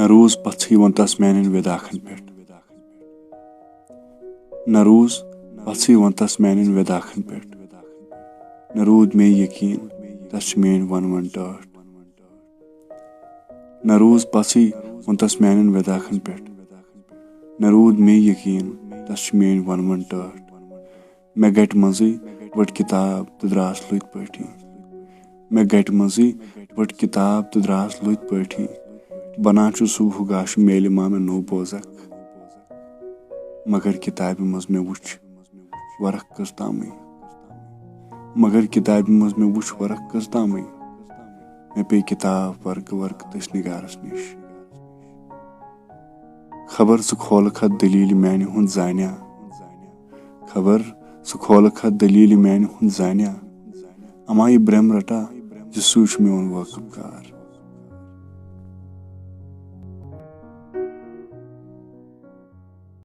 न रूज पत्थै वोनतस म्यानन विदाखन पेट न रूज पत्थै वोनतस म्यानन विदाखन पेट न रूद मे यकीन तस मेन वन टाट न रूज पत्थै वोनतस म्यानन विदाखन पेट न रूद मे यकीन तस मेन वन टाट मे गट मजै वट किताब तो द्रास लुत पठी मे गट मजै वट किताब तो द्रास लुत पठी बना सुबह गाश मेल मा मे नो बोजक मगर किताबि मज मे वुछ वरख कस तामै मगर किताबि मज मे वुछ वरख कस तामै मे पे किताब वर्क तस निगारस निश खबर सु खोल खत दलील म्यान हुंद जान्या खबर सु खोल खत दलील म्यान हुंद जान्या अमा ये ब्रह्म रटा जो सूच में वाकब कार।